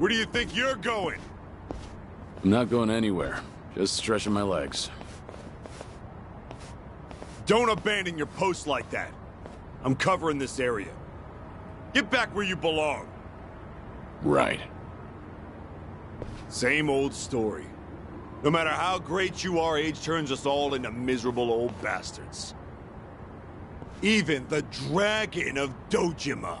Where do you think you're going? I'm not going anywhere. Just stretching my legs. Don't abandon your post like that. I'm covering this area. Get back where you belong. Right. Same old story. No matter how great you are, age turns us all into miserable old bastards. Even the Dragon of Dojima.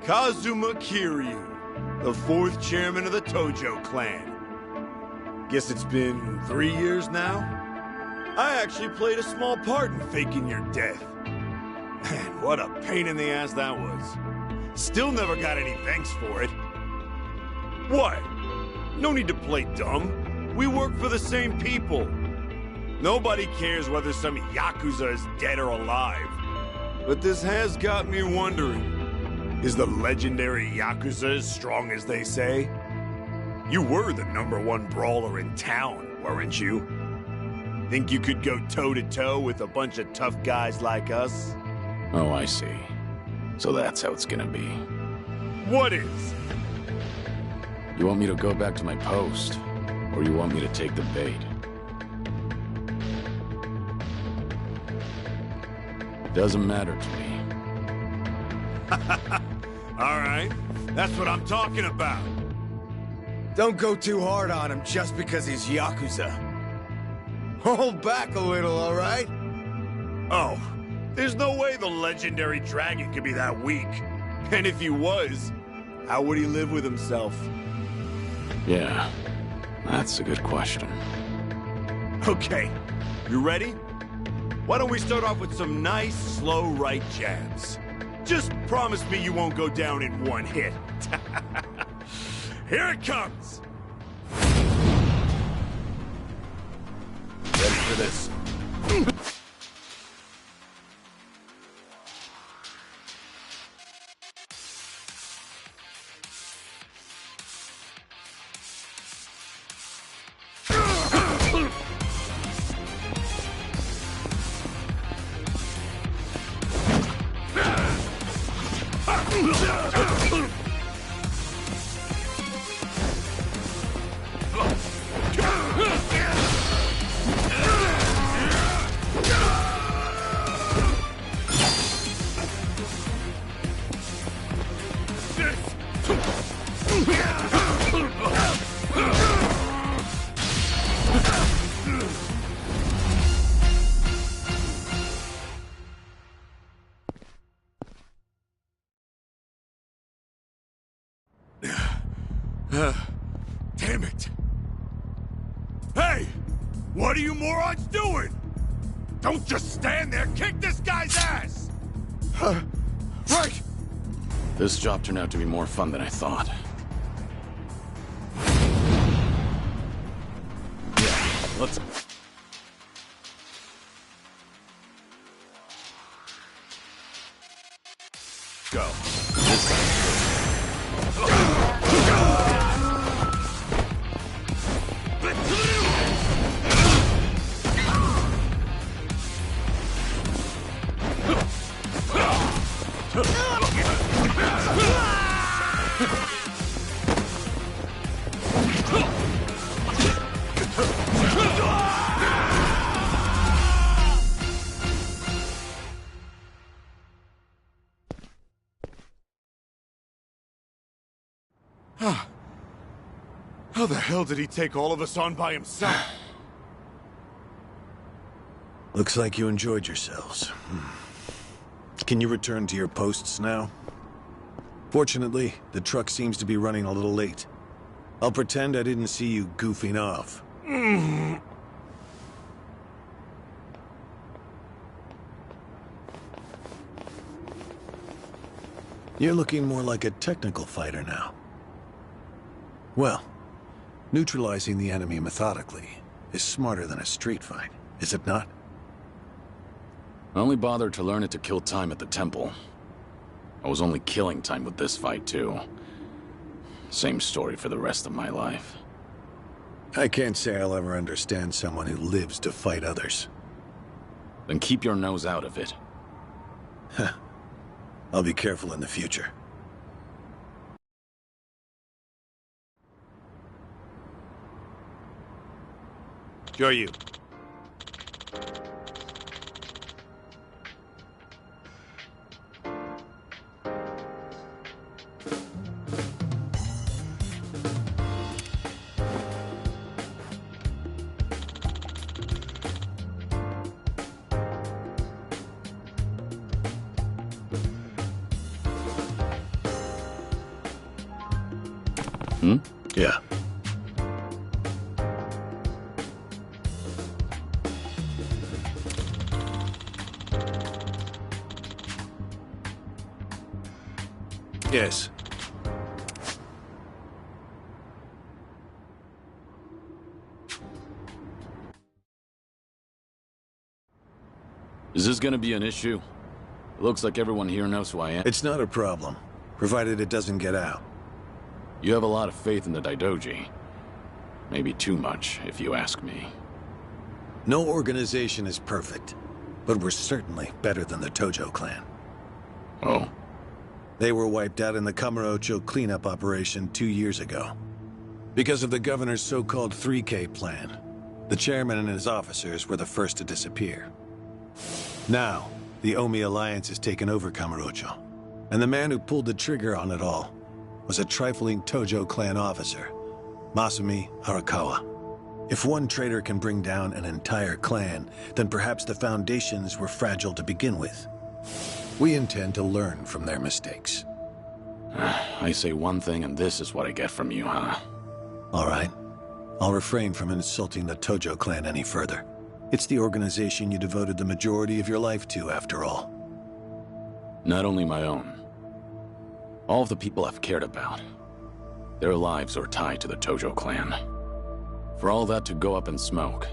Kazuma Kiryu, the 4th chairman of the Tojo clan. Guess it's been 3 years now? I actually played a small part in faking your death. Man, what a pain in the ass that was. Still never got any thanks for it. What? No need to play dumb. We work for the same people. Nobody cares whether some Yakuza is dead or alive. But this has got me wondering, is the legendary Yakuza as strong as they say? You were the #1 brawler in town, weren't you? Think you could go toe-to-toe with a bunch of tough guys like us? Oh, I see. So that's how it's gonna be. What is? You want me to go back to my post? Or you want me to take the bait? Doesn't matter to me. All right, that's what I'm talking about. Don't go too hard on him just because he's Yakuza. Hold back a little, all right? Oh, there's no way the legendary dragon could be that weak. And if he was, how would he live with himself? Yeah, that's a good question. Okay, you ready? Why don't we start off with some nice, slow right jabs? Just promise me you won't go down in one hit. Here it comes! Ready for this? Damn it! Hey! What are you morons doing? Don't just stand there! Kick this guy's ass! Right! This job turned out to be more fun than I thought. Yeah, let's... Go. This time. How the hell did he take all of us on by himself? Looks like you enjoyed yourselves. Can you return to your posts now? Fortunately, the truck seems to be running a little late. I'll pretend I didn't see you goofing off. You're looking more like a technical fighter now. Well, neutralizing the enemy methodically is smarter than a street fight, is it not? I only bothered to learn it to kill time at the temple. I was only killing time with this fight, too. Same story for the rest of my life. I can't say I'll ever understand someone who lives to fight others. Then keep your nose out of it. I'll be careful in the future. Sure you. Yeah. Yes. Is this gonna be an issue? It looks like everyone here knows who I am. It's not a problem, provided it doesn't get out. You have a lot of faith in the Daidoji. Maybe too much, if you ask me. No organization is perfect, but we're certainly better than the Tojo clan. Oh? They were wiped out in the Kamurocho cleanup operation 2 years ago. Because of the governor's so-called 3K plan, the chairman and his officers were the first to disappear. Now, the Omi Alliance has taken over Kamurocho, and the man who pulled the trigger on it all was a trifling Tojo clan officer, Masumi Arakawa. If one traitor can bring down an entire clan, then perhaps the foundations were fragile to begin with. We intend to learn from their mistakes. I say one thing and this is what I get from you, huh? All right. I'll refrain from insulting the Tojo clan any further. It's the organization you devoted the majority of your life to, after all. Not only my own. All of the people I've cared about. Their lives are tied to the Tojo clan. For all that to go up in smoke,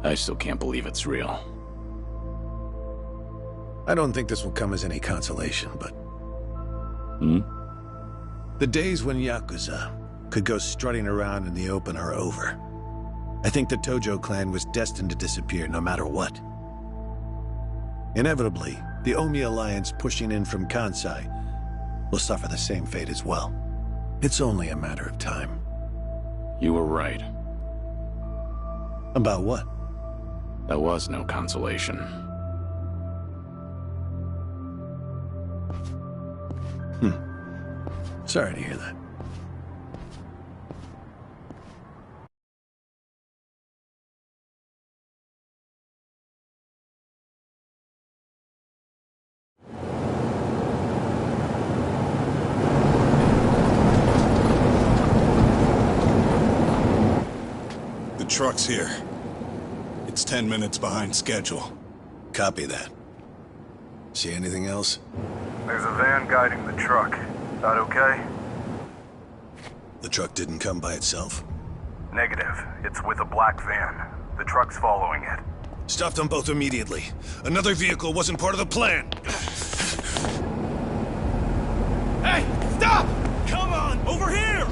I still can't believe it's real. I don't think this will come as any consolation, but... Hmm? The days when Yakuza could go strutting around in the open are over. I think the Tojo clan was destined to disappear no matter what. Inevitably, the Omi Alliance pushing in from Kansai will suffer the same fate as well. It's only a matter of time. You were right. About what? That was no consolation. Sorry to hear that. The truck's here. It's 10 minutes behind schedule. Copy that. See anything else? There's a van guiding the truck. That okay? The truck didn't come by itself? Negative. It's with a black van. The truck's following it. Stop them both immediately. Another vehicle wasn't part of the plan. Hey, stop! Come on, over here!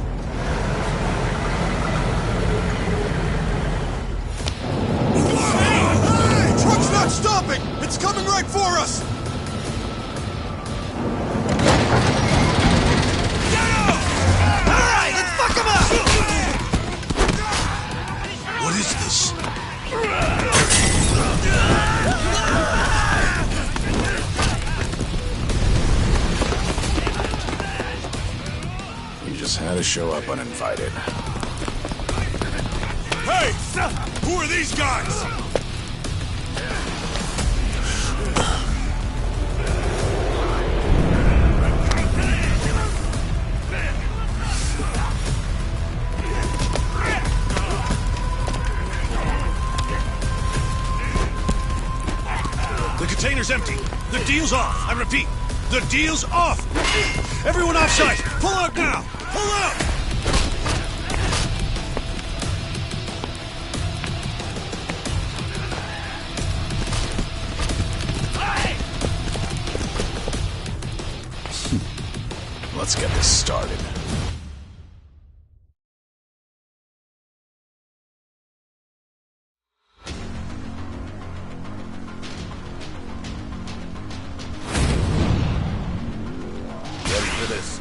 Hey! Truck's not stopping! It's coming right for us! What is this? You just had to show up uninvited. Hey! Who are these guys? The container's empty. The deal's off. I repeat, the deal's off. Everyone offside. Pull out now. Pull out. Let's get this started. Ready for this.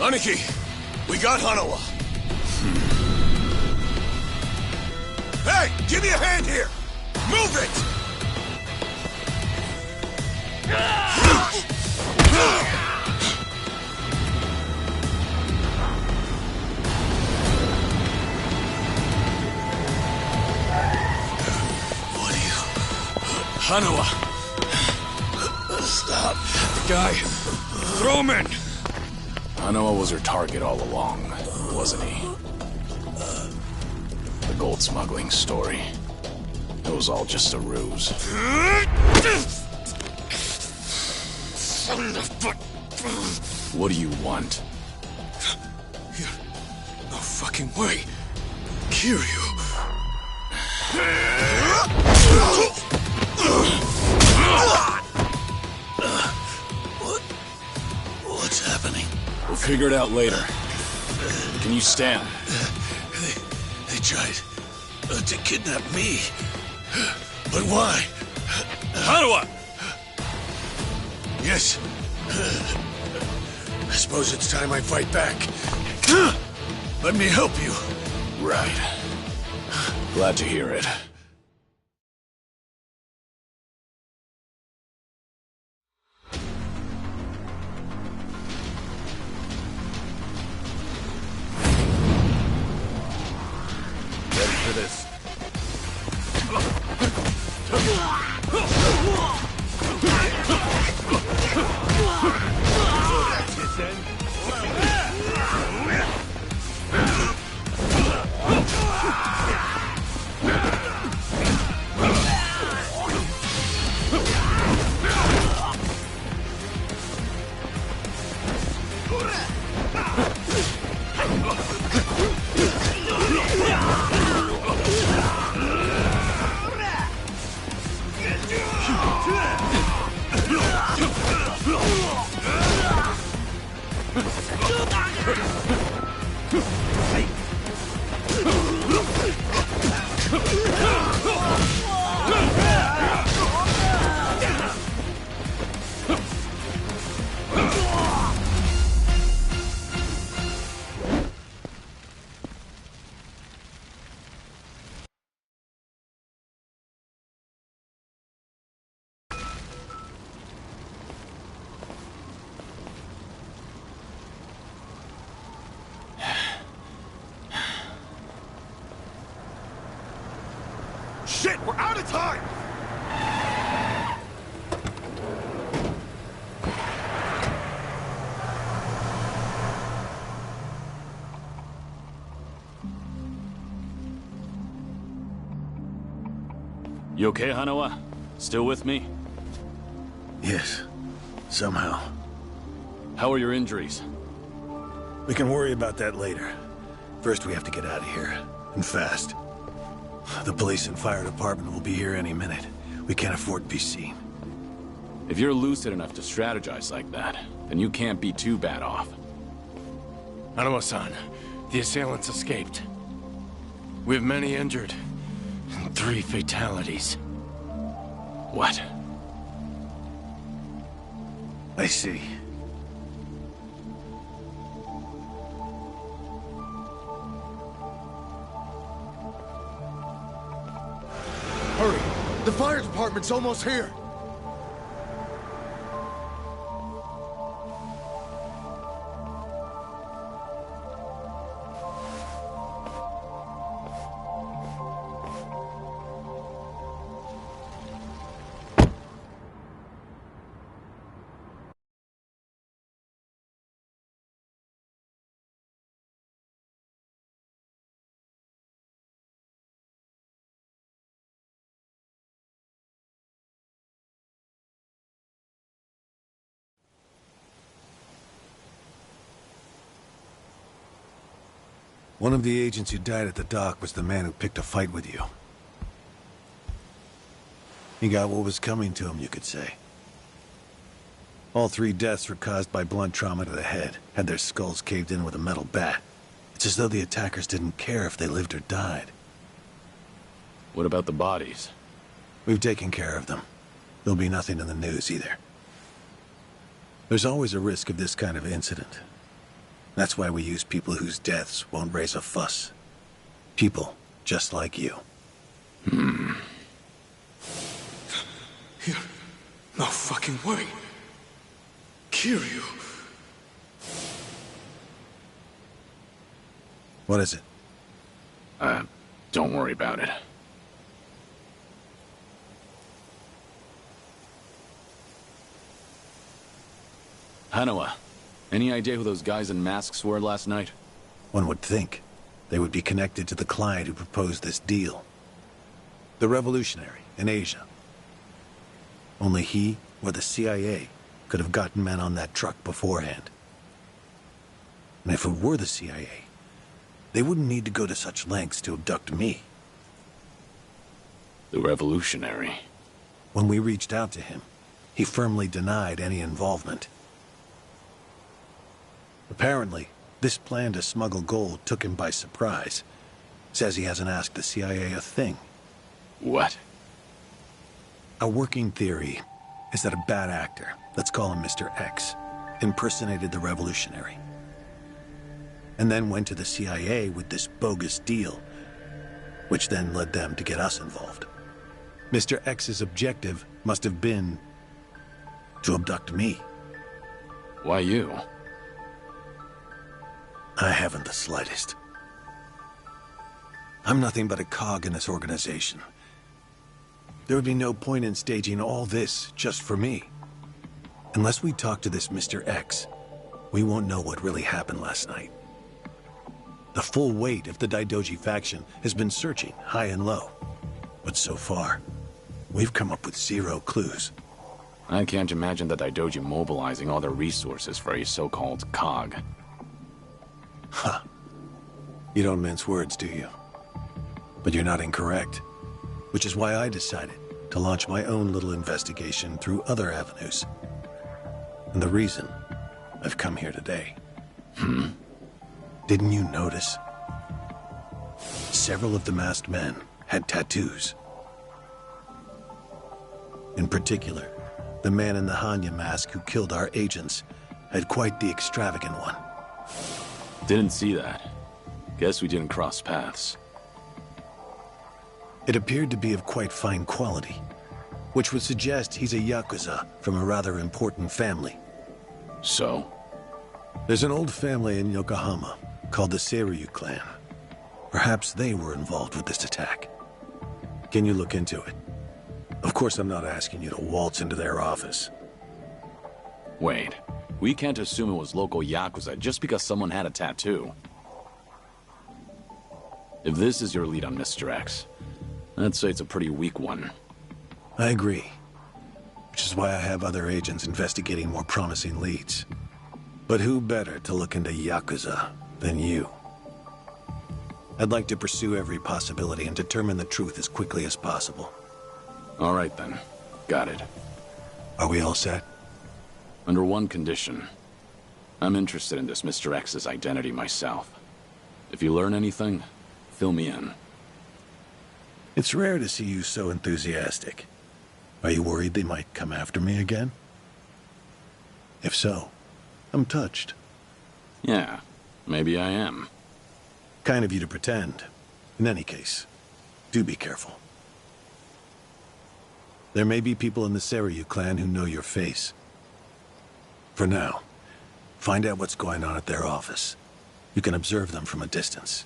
Aniki, we got Hanawa. Hey, give me a hand here! Move it! What are you... Hanawa! Stop. Guy, throw him in! Hanawa was her target all along, wasn't he? The gold smuggling story. It was all just a ruse. What do you want? No fucking way. Kiryu. What's happening? We'll figure it out later. Can you stand? They tried to kidnap me. But why? Hanawa! Yes. I suppose it's time I fight back. Let me help you. Right. Glad to hear it. Ready for this. Shit, we're out of time! You okay, Hanawa? Still with me? Yes. Somehow. How are your injuries? We can worry about that later. First, we have to get out of here. And fast. The police and fire department will be here any minute. We can't afford to be seen. If you're lucid enough to strategize like that, then you can't be too bad off. Hanawa-san, the assailants escaped. We have many injured, and 3 fatalities. What? I see. Hurry! The fire department's almost here! One of the agents who died at the dock was the man who picked a fight with you. He got what was coming to him, you could say. All 3 deaths were caused by blunt trauma to the head, had their skulls caved in with a metal bat. It's as though the attackers didn't care if they lived or died. What about the bodies? We've taken care of them. There'll be nothing in the news either. There's always a risk of this kind of incident. That's why we use people whose deaths won't raise a fuss. People just like you. No fucking way. Kiryu. What is it? Don't worry about it. Hanawa, any idea who those guys in masks were last night? One would think they would be connected to the client who proposed this deal. The revolutionary in Asia. Only he or the CIA could have gotten men on that truck beforehand. And if it were the CIA, they wouldn't need to go to such lengths to abduct me. The revolutionary. When we reached out to him, he firmly denied any involvement. Apparently, this plan to smuggle gold took him by surprise. Says he hasn't asked the CIA a thing. What? A working theory is that a bad actor, let's call him Mr. X, impersonated the revolutionary. And then went to the CIA with this bogus deal, which then led them to get us involved. Mr. X's objective must have been to abduct me. Why you? I haven't the slightest. I'm nothing but a cog in this organization. There would be no point in staging all this just for me. Unless we talk to this Mr. X, we won't know what really happened last night. The full weight of the Daidoji faction has been searching high and low. But so far, we've come up with 0 clues. I can't imagine the Daidoji mobilizing all their resources for a so-called cog. Huh. You don't mince words, do you? But you're not incorrect. Which is why I decided to launch my own little investigation through other avenues. And the reason I've come here today. Didn't you notice? Several of the masked men had tattoos. In particular, the man in the Hanya mask who killed our agents had quite the extravagant one. Didn't see that. Guess we didn't cross paths. It appeared to be of quite fine quality, which would suggest he's a Yakuza from a rather important family. So? There's an old family in Yokohama called the Seiryu clan. Perhaps they were involved with this attack. Can you look into it? Of course, I'm not asking you to waltz into their office. Wait. We can't assume it was local Yakuza just because someone had a tattoo. If this is your lead on Mr. X, I'd say it's a pretty weak one. I agree. Which is why I have other agents investigating more promising leads. But who better to look into Yakuza than you? I'd like to pursue every possibility and determine the truth as quickly as possible. All right then. Got it. Are we all set? Under one condition. I'm interested in this Mr. X's identity myself. If you learn anything, fill me in. It's rare to see you so enthusiastic. Are you worried they might come after me again? If so, I'm touched. Yeah, maybe I am. Kind of you to pretend. In any case, do be careful. There may be people in the Seiryu clan who know your face. For now, find out what's going on at their office. You can observe them from a distance.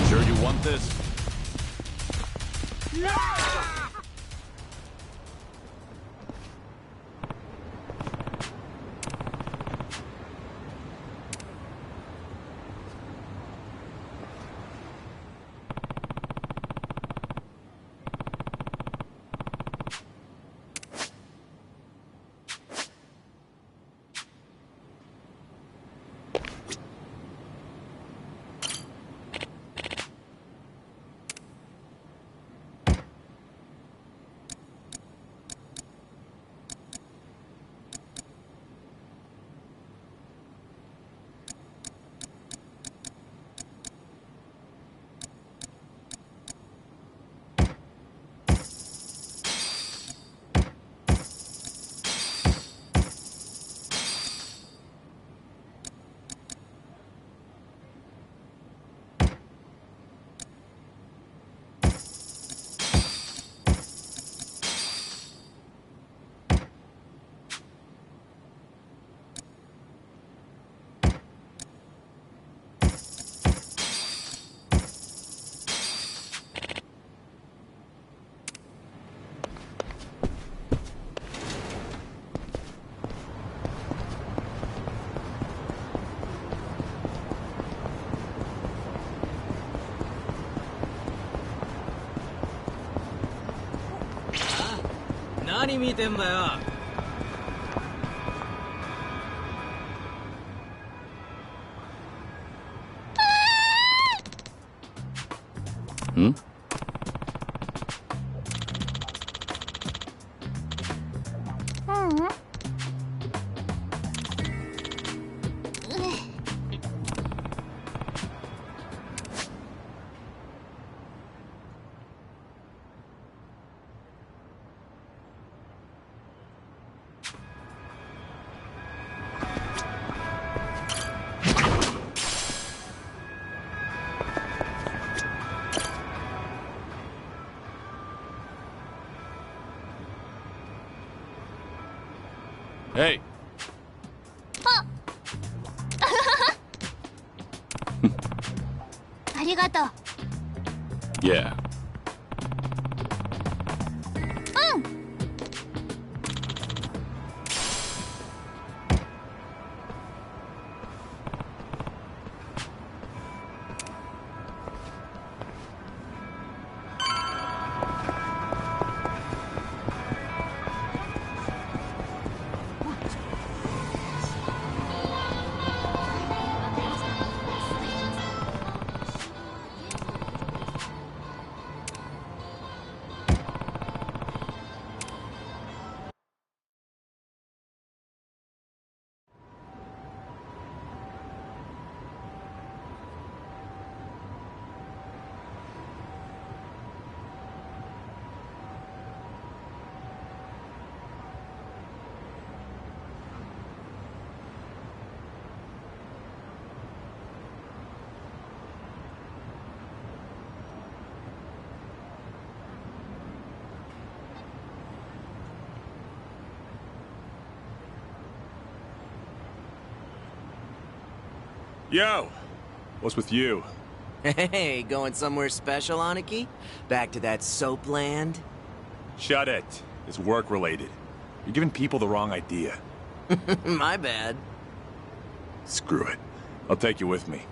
Sure you want this? Hmm? Hey, ありがとう。 Yeah. うん。 Yo, what's with you? Hey, going somewhere special, Aniki? Back to that soap land? Shut it. It's work-related. You're giving people the wrong idea. My bad. Screw it. I'll take you with me.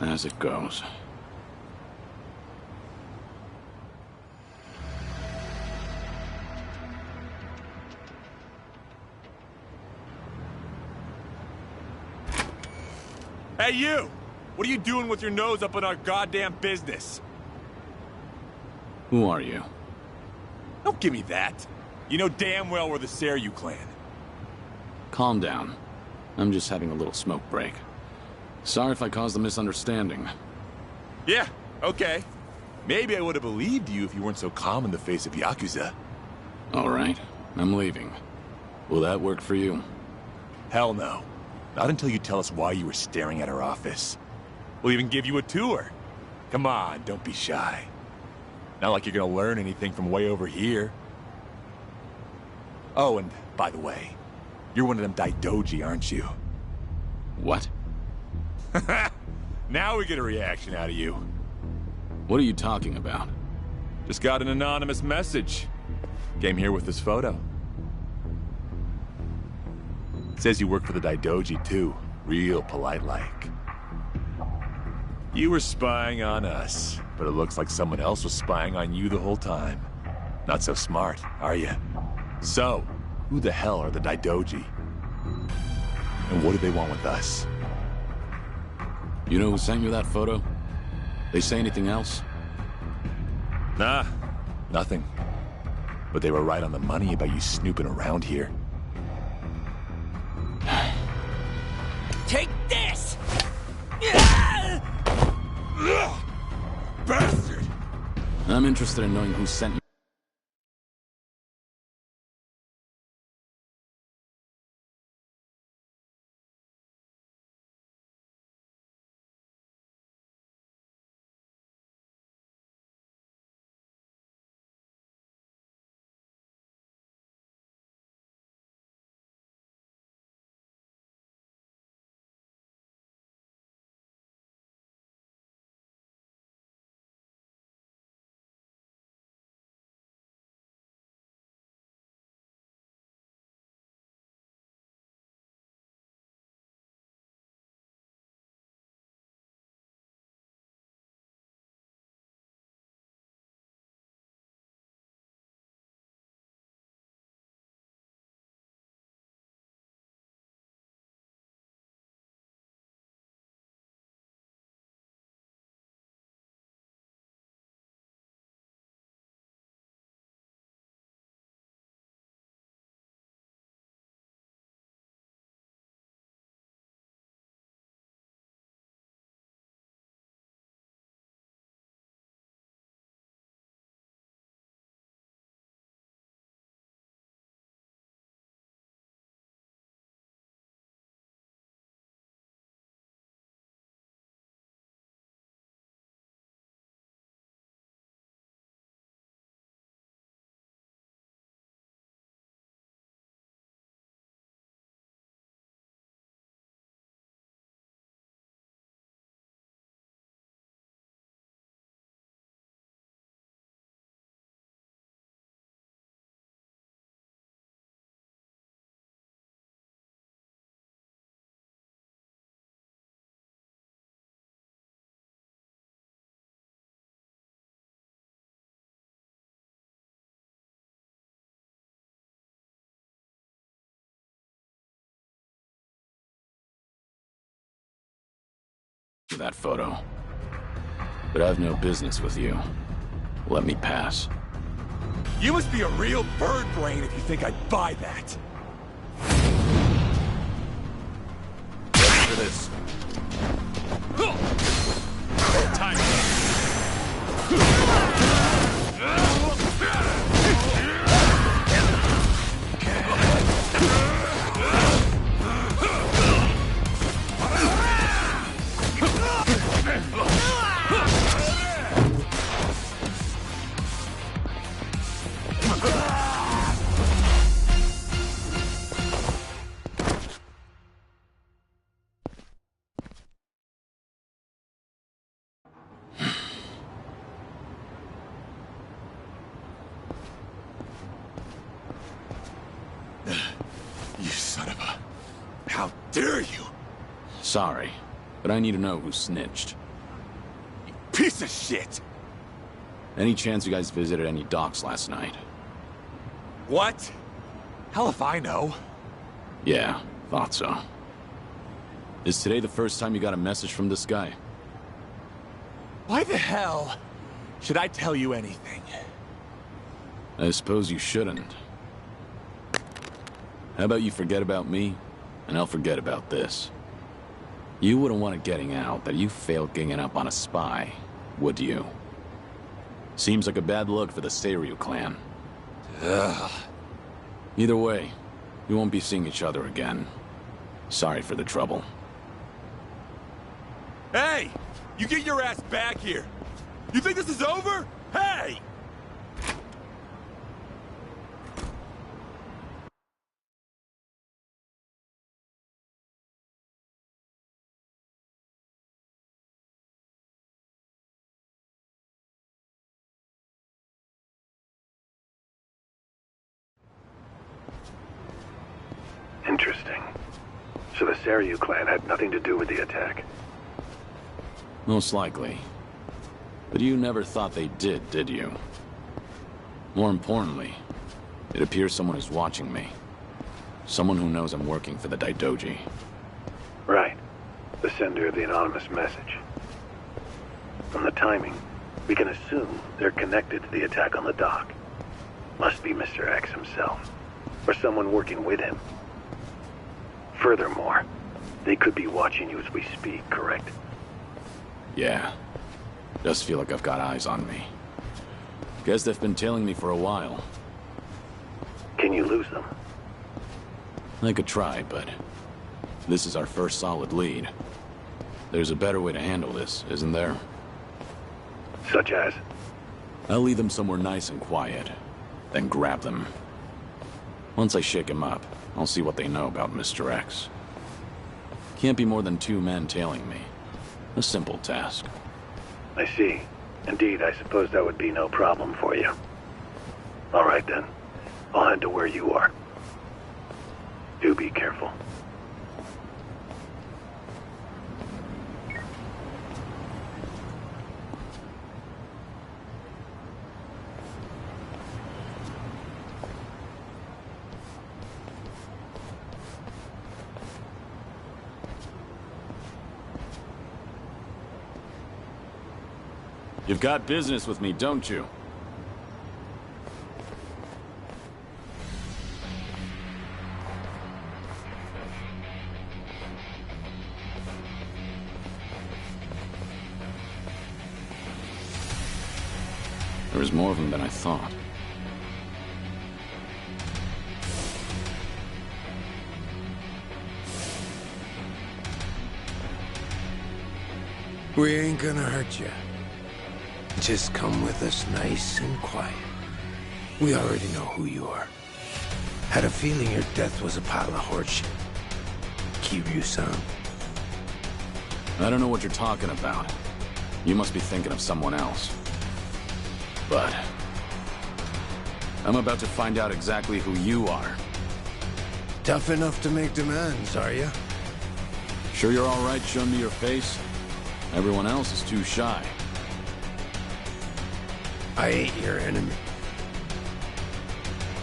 As it goes. Hey, you! What are you doing with your nose up in our goddamn business? Who are you? Don't give me that. You know damn well we're the Seryu clan. Calm down. I'm just having a little smoke break. Sorry if I caused a misunderstanding. Yeah, okay. Maybe I would have believed you if you weren't so calm in the face of Yakuza. All right, I'm leaving. Will that work for you? Hell no. Not until you tell us why you were staring at our office. We'll even give you a tour. Come on, don't be shy. Not like you're gonna learn anything from way over here. Oh, and by the way, you're one of them Daidoji, aren't you? What? Now we get a reaction out of you. What are you talking about? Just got an anonymous message. Came here with this photo. Says you work for the Daidoji too. Real polite-like. You were spying on us, but it looks like someone else was spying on you the whole time. Not so smart, are you? So, who the hell are the Daidoji? And what do they want with us? You know who sent you that photo? They say anything else? Nah, nothing. But they were right on the money about you snooping around here. Take this! Bastard! I'm interested in knowing who sent you. for that photo. But I've no business with you. Let me pass. You must be a real bird brain if you think I'd buy that. For this. Time. You son of a... How dare you? Sorry, but I need to know who snitched. Piece of shit! Any chance you guys visited any docks last night? What? Hell if I know. Yeah, thought so. Is today the first time you got a message from this guy? Why the hell should I tell you anything? I suppose you shouldn't. How about you forget about me, and I'll forget about this. You wouldn't want it getting out that you failed ganging up on a spy, would you? Seems like a bad look for the Seiryu clan. Ugh. Either way, we won't be seeing each other again. Sorry for the trouble. Hey! You get your ass back here! You think this is over? Hey! Interesting. So the Seiryu clan had nothing to do with the attack? Most likely. But you never thought they did you? More importantly, it appears someone is watching me. Someone who knows I'm working for the Daidoji. Right. The sender of the anonymous message. From the timing, we can assume they're connected to the attack on the dock. Must be Mr. X himself, or someone working with him. Furthermore, they could be watching you as we speak, correct? Yeah. Does feel like I've got eyes on me. Guess they've been tailing me for a while. Can you lose them? I could try, but this is our first solid lead. There's a better way to handle this, isn't there? Such as? I'll lead them somewhere nice and quiet, then grab them. Once I shake them up, I'll see what they know about Mr. X. Can't be more than 2 men tailing me. A simple task. I see. Indeed, I suppose that would be no problem for you. All right then. I'll head to where you are. Do be careful. You've got business with me, don't you? There was more of them than I thought. We ain't gonna hurt you. Just come with us nice and quiet. We already know who you are. Had a feeling your death was a pile of horseshit. Kiryu-san. I don't know what you're talking about. You must be thinking of someone else. But I'm about to find out exactly who you are. Tough enough to make demands, are you? Sure you're all right showing me your face? Everyone else is too shy. I ain't your enemy.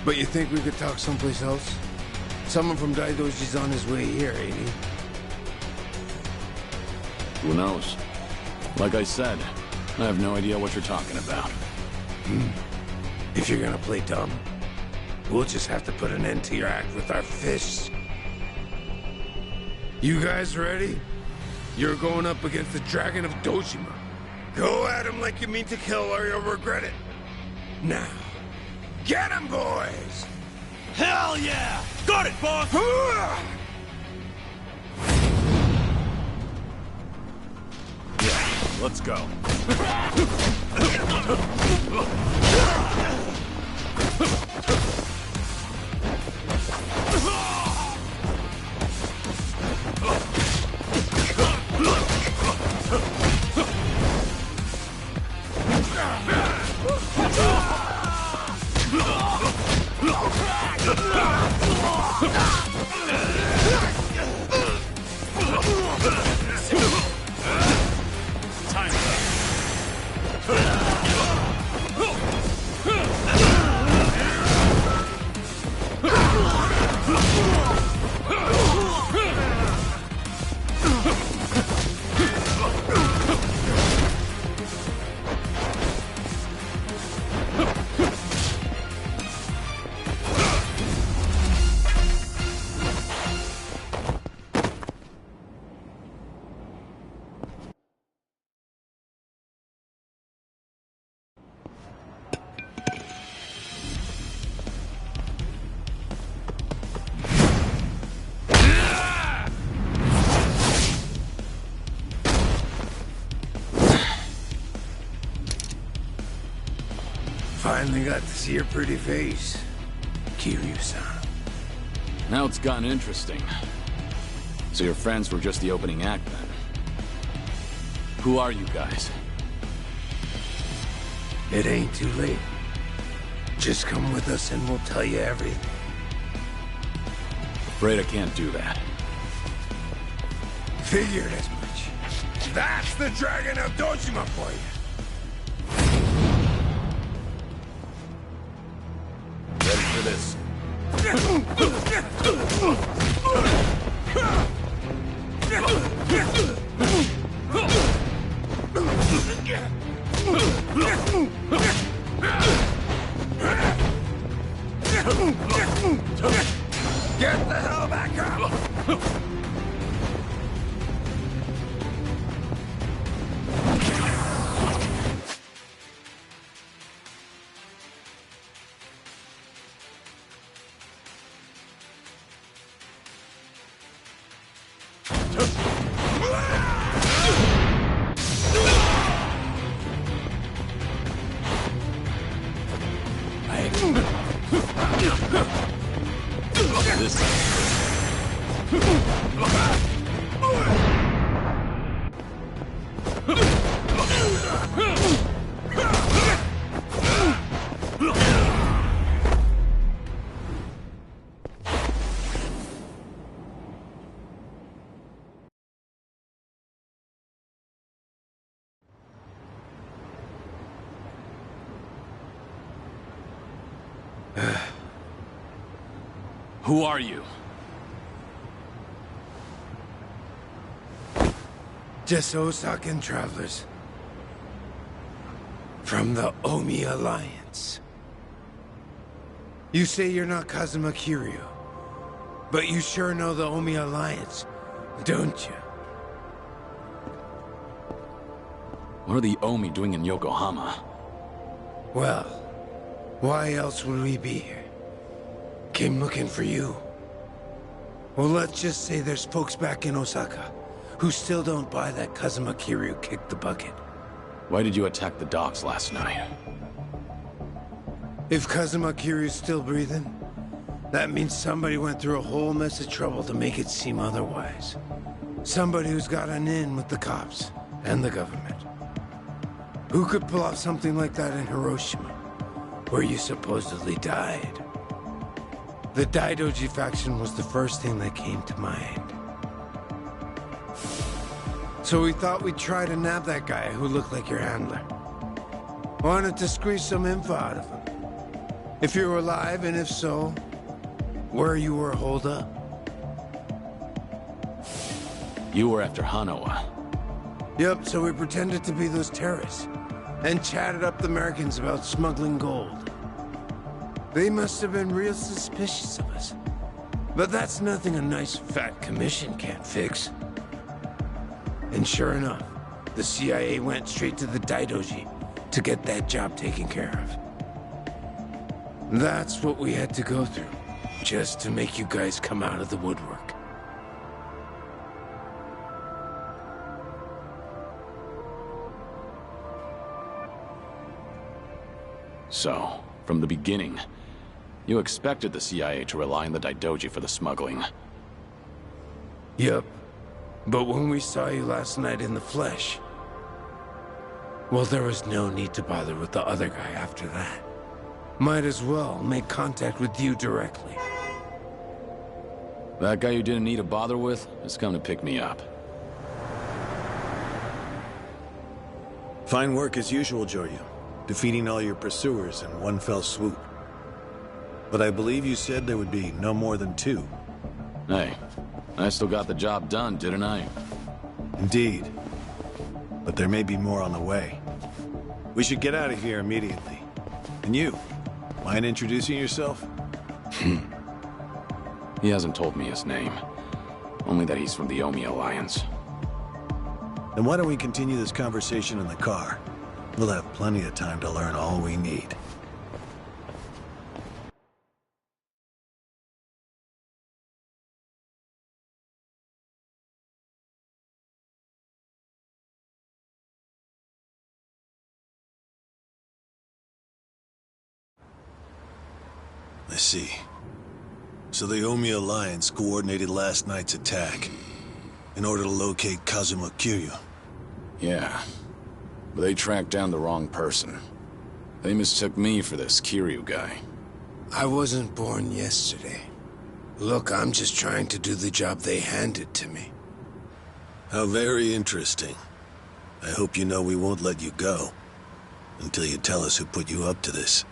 But you think we could talk someplace else? Someone from Daidoji's on his way here, ain't he? Who knows? Like I said, I have no idea what you're talking about. If you're gonna play dumb, we'll just have to put an end to your act with our fists. You guys ready? You're going up against the Dragon of Dojima. Go at him like you mean to kill or you'll regret it. Now, get him, boys! Hell yeah! Got it, boss! Yeah, let's go. Finally got to see your pretty face, Kiryu-san. Now it's gotten interesting. So your friends were just the opening act, then? Who are you guys? It ain't too late. Just come with us and we'll tell you everything. Afraid I can't do that. Figured as much. That's the Dragon of Dojima for you. Ready for this. Get the hell back up! Who are you? Just Osakan travelers. From the Omi Alliance. You say you're not Kazuma Kiryu, but you sure know the Omi Alliance, don't you? What are the Omi doing in Yokohama? Well, why else would we be here? Came looking for you. Well, let's just say there's folks back in Osaka who still don't buy that Kazuma Kiryu kicked the bucket. Why did you attack the docks last night? If Kazuma Kiryu's still breathing, that means somebody went through a whole mess of trouble to make it seem otherwise. Somebody who's got an in with the cops and the government. Who could pull off something like that in Hiroshima, where you supposedly died? The Daidoji faction was the first thing that came to mind. So we thought we'd try to nab that guy who looked like your handler. Wanted to squeeze some info out of him. If you were alive, and if so, where you were holed up. You were after Hanawa. Yep, so we pretended to be those terrorists and chatted up the Americans about smuggling gold. They must have been real suspicious of us. But that's nothing a nice fat commission can't fix. And sure enough, the CIA went straight to the Daidoji to get that job taken care of. That's what we had to go through, just to make you guys come out of the woodwork. So, from the beginning, you expected the CIA to rely on the Daidoji for the smuggling. Yep. But when we saw you last night in the flesh, well, there was no need to bother with the other guy after that. Might as well make contact with you directly. That guy you didn't need to bother with has come to pick me up. Fine work as usual, Joryu. Defeating all your pursuers in one fell swoop. But I believe you said there would be no more than 2. Hey, I still got the job done, didn't I? Indeed. But there may be more on the way. We should get out of here immediately. And you, mind introducing yourself? He hasn't told me his name. Only that he's from the Omi Alliance. Then why don't we continue this conversation in the car? We'll have plenty of time to learn all we need. I see. So the Omi Alliance coordinated last night's attack in order to locate Kazuma Kiryu. Yeah. But they tracked down the wrong person. They mistook me for this Kiryu guy. I wasn't born yesterday. Look, I'm just trying to do the job they handed to me. How very interesting. I hope you know we won't let you go until you tell us who put you up to this.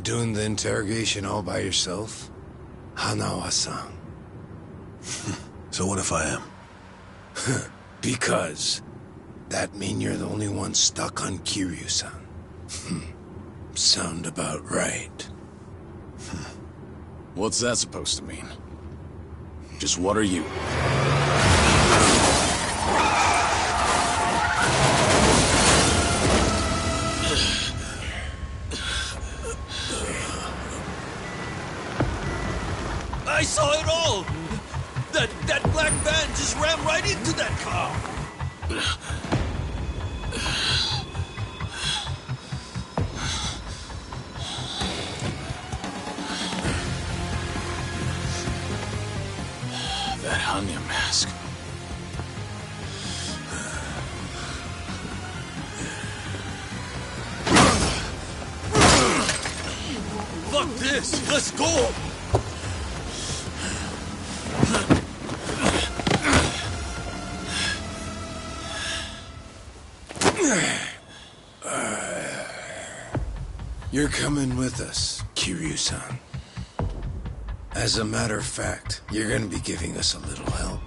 Doing the interrogation all by yourself? Hanawa-san. So what if I am? Because that mean you're the only one stuck on Kiryu-san. Sound about right. What's that supposed to mean? Just what are you? I saw it all! That black van just ran right into that car! That Hanya mask. Fuck this! Let's go! You're coming with us, Kiryu-san. As a matter of fact, you're gonna be giving us a little help.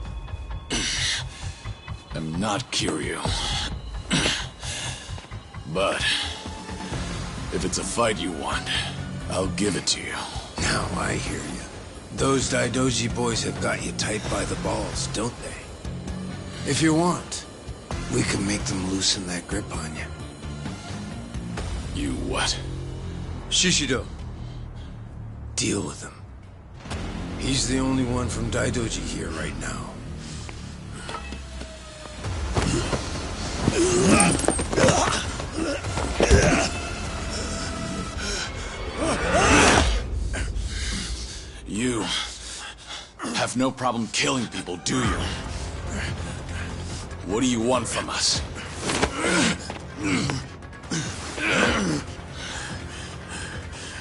I'm not Kiryu. But if it's a fight you want, I'll give it to you. Now I hear you. Those Daidoji boys have got you tight by the balls, don't they? If you want, we can make them loosen that grip on you. You what? Shishido. Deal with him. He's the only one from Daidoji here right now. You have no problem killing people, do you? What do you want from us?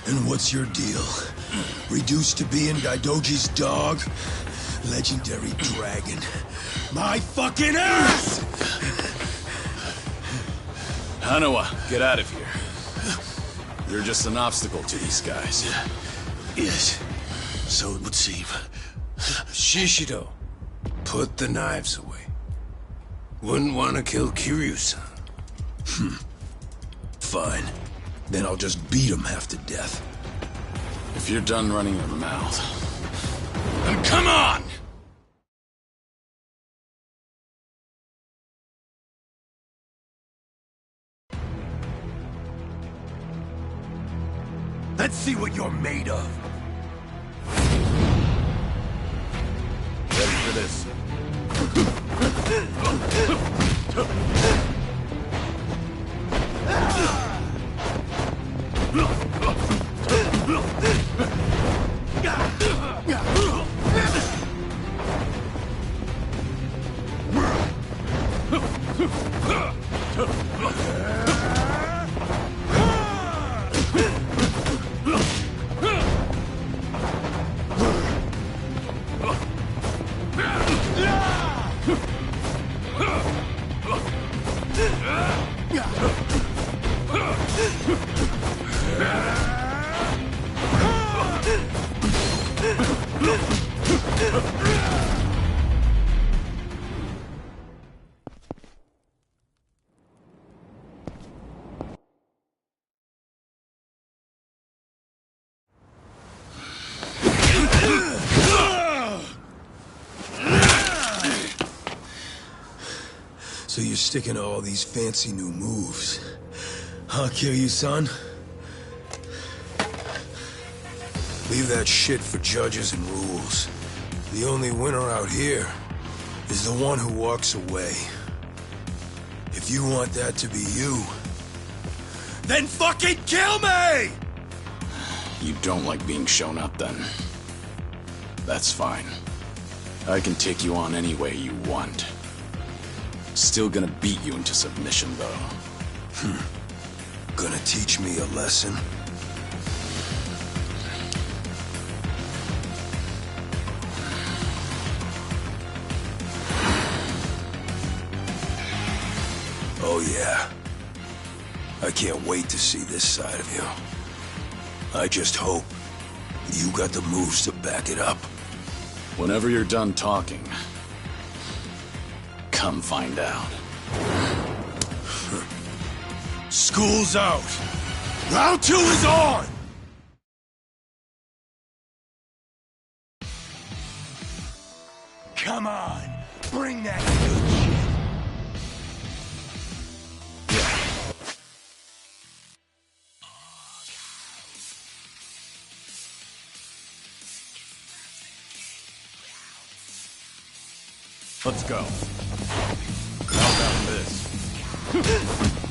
And what's your deal? Reduced to being Daidoji's dog? Legendary dragon. My fucking ass! Hanawa, get out of here. You're just an obstacle to these guys. Yes, so it would seem. Shishido, put the knives away. Wouldn't want to kill Kiryu-san. Fine. Then I'll just beat him half to death. If you're done running your mouth, then come on! Let's see what you're made of. Ready for this? So you're sticking to all these fancy new moves. Huh, Kiryu-san? Leave that shit for judges and rules. The only winner out here is the one who walks away. If you want that to be you, then fucking kill me! You don't like being shown up, then? That's fine. I can take you on any way you want. Still gonna beat you into submission, though. Gonna teach me a lesson? Oh yeah. I can't wait to see this side of you. I just hope you got the moves to back it up. Whenever you're done talking, come find out. School's out. Round 2 is on! Come on, bring that good shit. Let's go. How about this?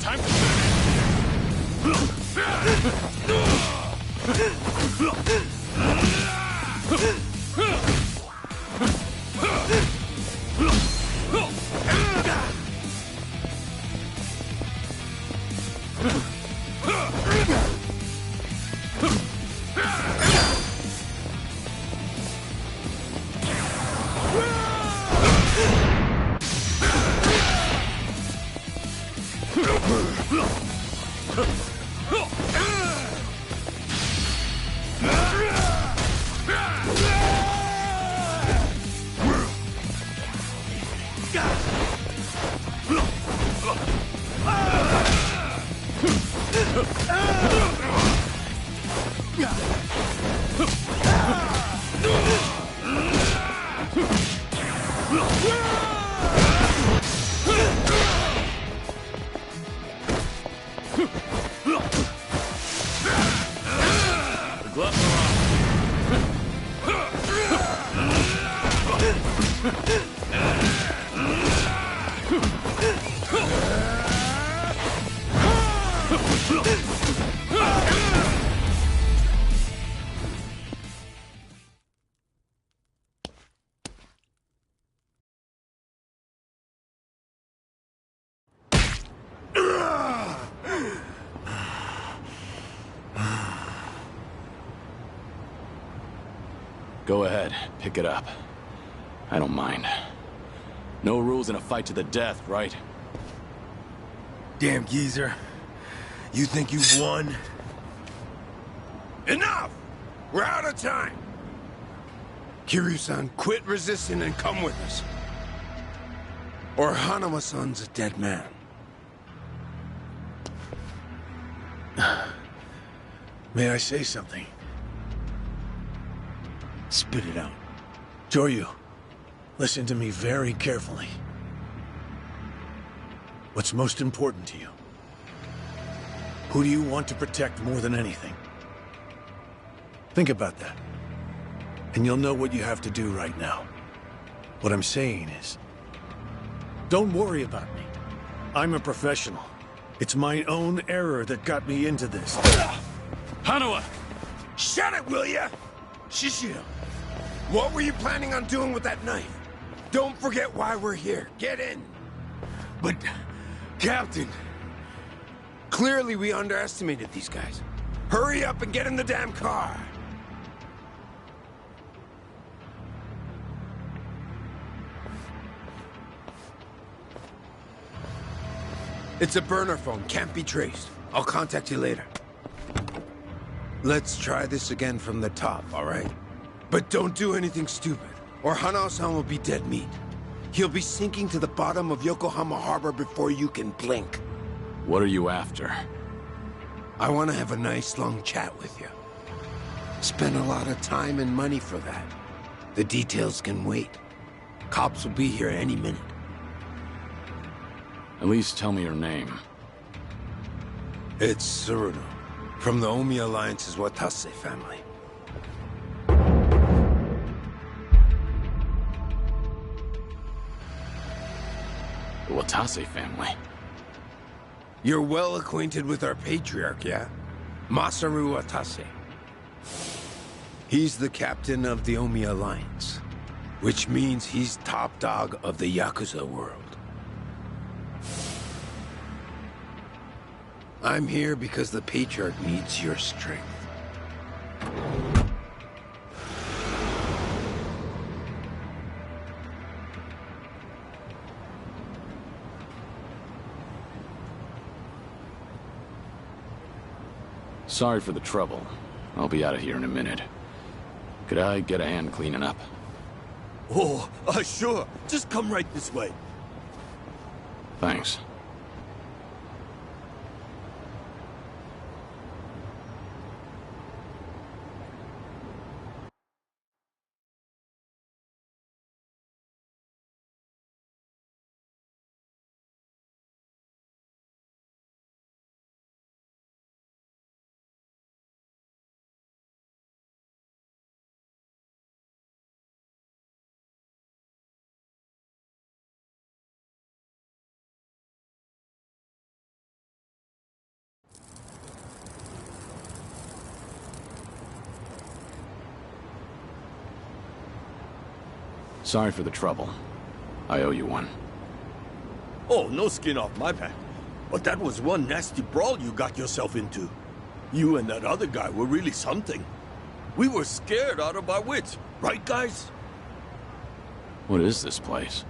Time to Go ahead, pick it up. I don't mind. No rules in a fight to the death, right? Damn geezer. You think you've won? Enough! We're out of time! Kiryu-san, quit resisting and come with us. Or Hanama-san's a dead man. May I say something? Spit it out. Joryu, listen to me very carefully. What's most important to you? Who do you want to protect more than anything? Think about that. And you'll know what you have to do right now. What I'm saying is, don't worry about me. I'm a professional. It's my own error that got me into this. Hanawa! Shut it, will ya? Shishio, what were you planning on doing with that knife? Don't forget why we're here. Get in. But, Captain, clearly we underestimated these guys. Hurry up and get in the damn car. It's a burner phone, can't be traced. I'll contact you later. Let's try this again from the top, all right? But don't do anything stupid, or Hanao-san will be dead meat. He'll be sinking to the bottom of Yokohama Harbor before you can blink. What are you after? I want to have a nice long chat with you. Spend a lot of time and money for that. The details can wait. Cops will be here any minute. At least tell me your name. It's Tsuruno, from the Omi Alliance's Watase family. The Watase family? You're well acquainted with our patriarch, yeah? Masaru Watase. He's the captain of the Omi Alliance, which means he's top dog of the Yakuza world. I'm here because the patriarch needs your strength. Sorry for the trouble. I'll be out of here in a minute. Could I get a hand cleaning up? Oh, sure. Just come right this way. Thanks. Sorry for the trouble. I owe you one. Oh, no skin off my back. But that was one nasty brawl you got yourself into. You and that other guy were really something. We were scared out of our wits. Right, guys? What is this place?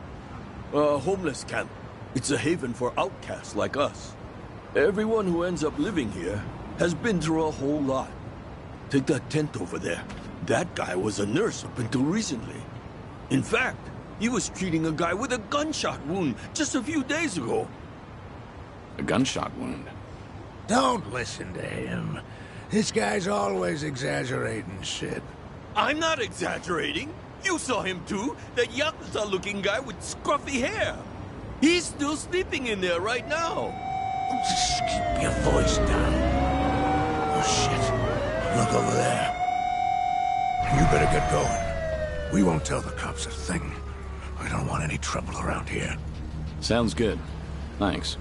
A homeless camp. It's a haven for outcasts like us. Everyone who ends up living here has been through a whole lot. Take that tent over there. That guy was a nurse up until recently. In fact, he was treating a guy with a gunshot wound just a few days ago. A gunshot wound? Don't listen to him. This guy's always exaggerating shit. I'm not exaggerating. You saw him too. That Yakuza-looking guy with scruffy hair. He's still sleeping in there right now. Just keep your voice down. Oh, shit. Look over there. You better get going. We won't tell the cops a thing. We don't want any trouble around here. Sounds good. Thanks.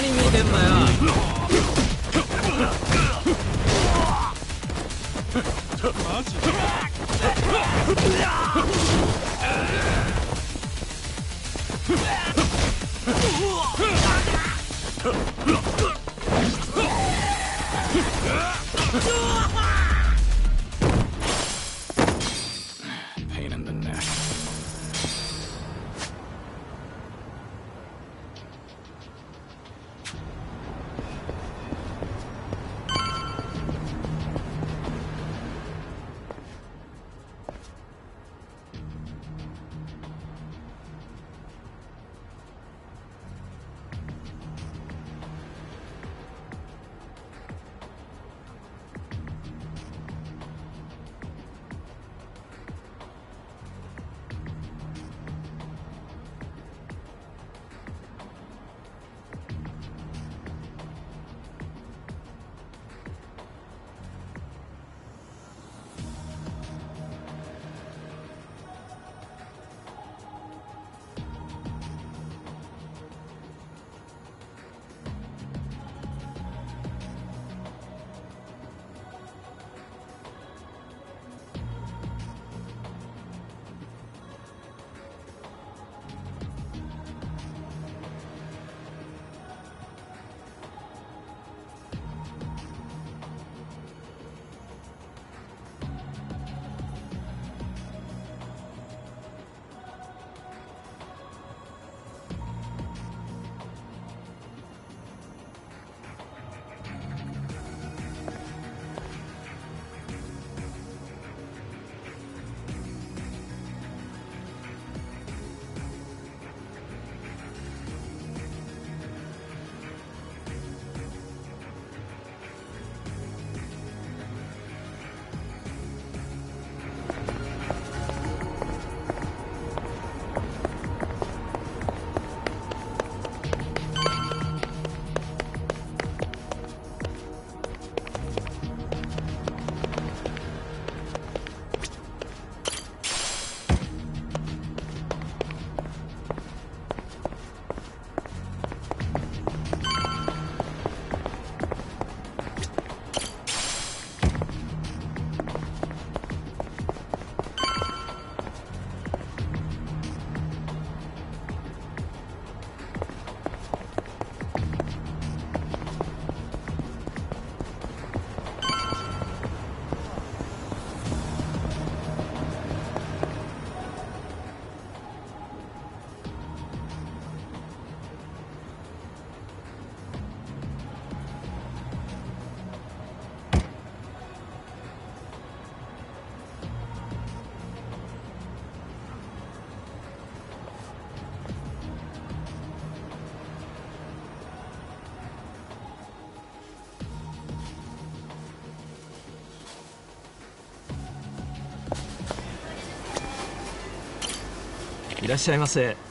何見てんだよ。マジPain in the neck.いらっしゃいませ。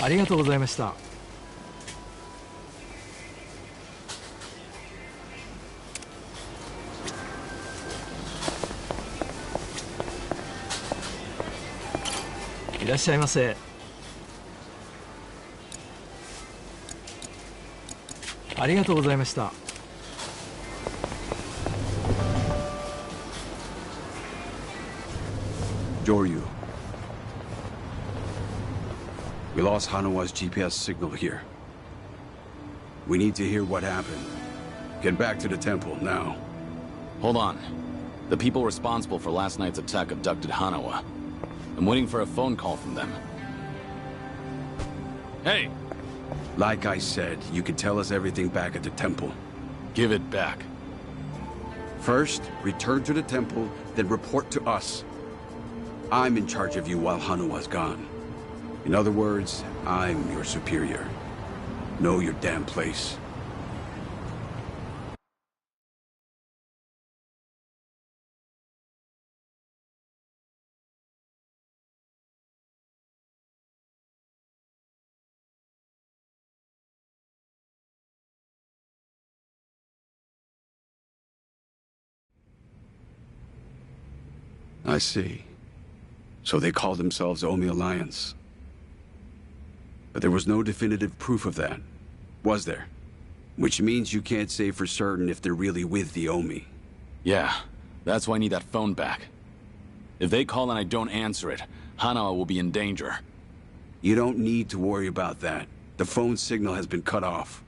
ありがとうございました。いらっしゃいませ。ありがとうございました。Joryu. We lost Hanawa's GPS signal here. We need to hear what happened. Get back to the temple, now. Hold on. The people responsible for last night's attack abducted Hanawa. I'm waiting for a phone call from them. Hey! Like I said, you can tell us everything back at the temple. Give it back. First, return to the temple, then report to us. I'm in charge of you while Hanawa's gone. In other words, I'm your superior. Know your damn place. I see. So they call themselves Omi Alliance. But there was no definitive proof of that, was there? Which means you can't say for certain if they're really with the Omi. Yeah, that's why I need that phone back. If they call and I don't answer it, Hanawa will be in danger. You don't need to worry about that. The phone signal has been cut off.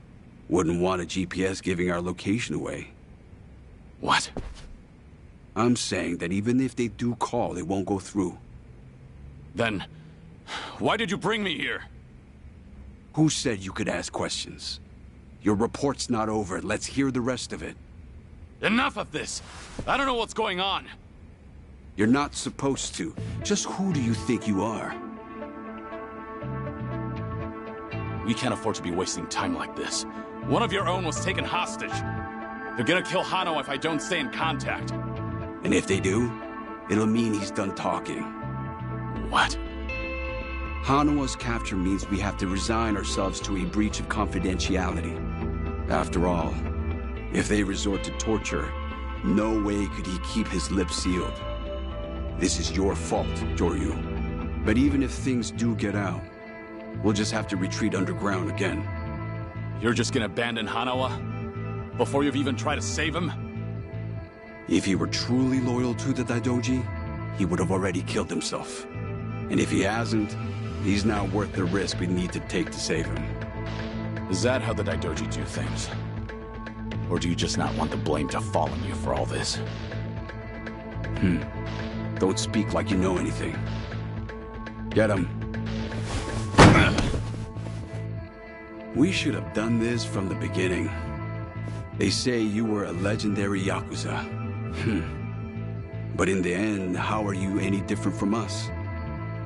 Wouldn't want a GPS giving our location away. What? I'm saying that even if they do call, it won't go through. Then, why did you bring me here? Who said you could ask questions? Your report's not over. Let's hear the rest of it. Enough of this! I don't know what's going on! You're not supposed to. Just who do you think you are? We can't afford to be wasting time like this. One of your own was taken hostage. They're gonna kill Hano if I don't stay in contact. And if they do, it'll mean he's done talking. What? Hanawa's capture means we have to resign ourselves to a breach of confidentiality. After all, if they resort to torture, no way could he keep his lips sealed. This is your fault, Joryu. But even if things do get out, we'll just have to retreat underground again. You're just gonna abandon Hanawa? Before you've even tried to save him? If he were truly loyal to the Daidoji, he would have already killed himself. And if he hasn't, he's now worth the risk we need to take to save him. Is that how the Daidoji do things? Or do you just not want the blame to fall on you for all this? Don't speak like you know anything. Get him. We should have done this from the beginning. They say you were a legendary Yakuza. But in the end, how are you any different from us?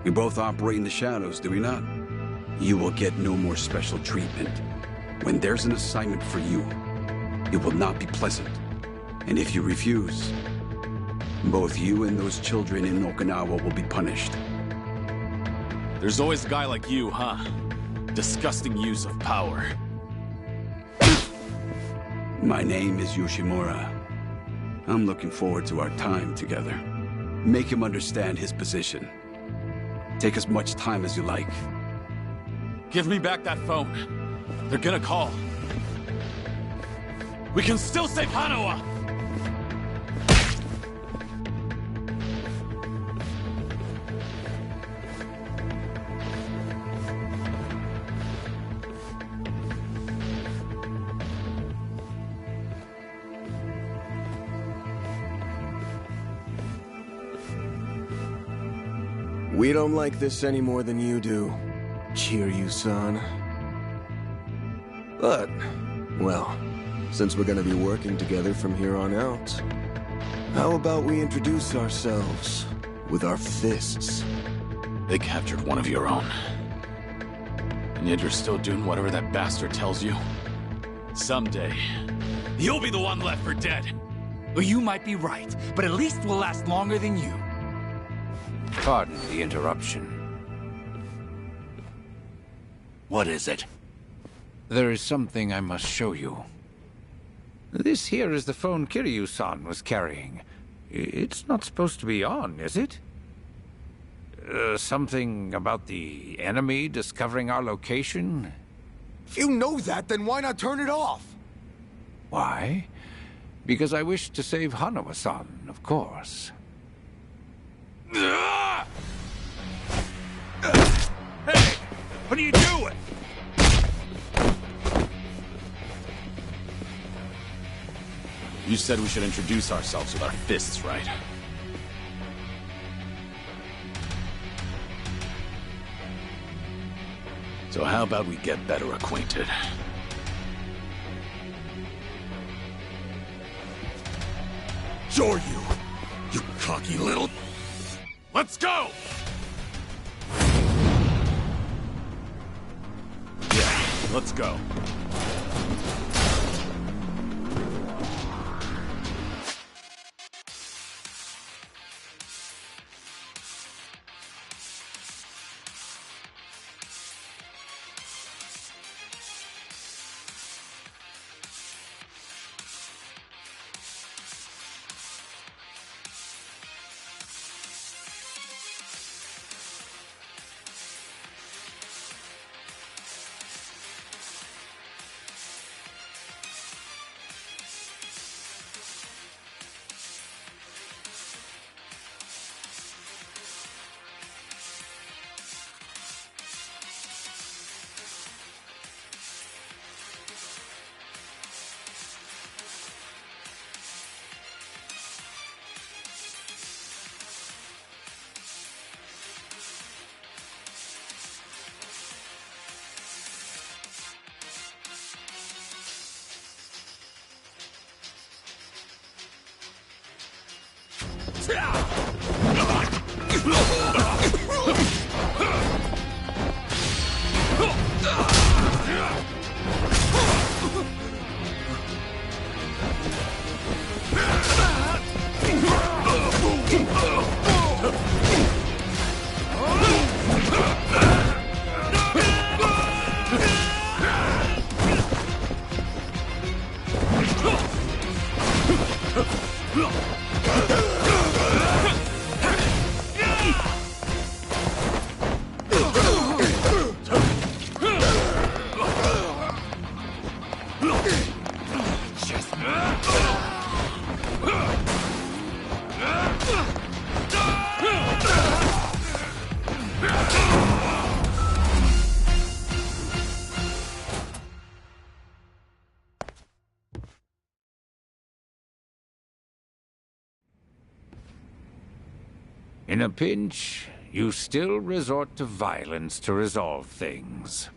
We both operate in the shadows, do we not? You will get no more special treatment. When there's an assignment for you, it will not be pleasant. And if you refuse, both you and those children in Okinawa will be punished. There's always a guy like you, huh? Disgusting use of power. My name is Yoshimura. I'm looking forward to our time together. Make him understand his position. Take as much time as you like. Give me back that phone. They're gonna call. We can still save Hanawa! We don't like this any more than you do, Kiryu-san. But, well, since we're gonna be working together from here on out, how about we introduce ourselves with our fists? They captured one of your own. And yet you're still doing whatever that bastard tells you? Someday, you'll be the one left for dead. Well, you might be right, but at least we'll last longer than you. Pardon the interruption. What is it? There is something I must show you. This here is the phone Kiryu-san was carrying. It's not supposed to be on, is it? Something about the enemy discovering our location? If you know that, then why not turn it off? Why? Because I wish to save Hanawa-san, of course. Hey! What are you doing? You said we should introduce ourselves with our fists, right? So how about we get better acquainted? Joryu! You cocky little... Let's go! Yeah, let's go. In a pinch, you still resort to violence to resolve things.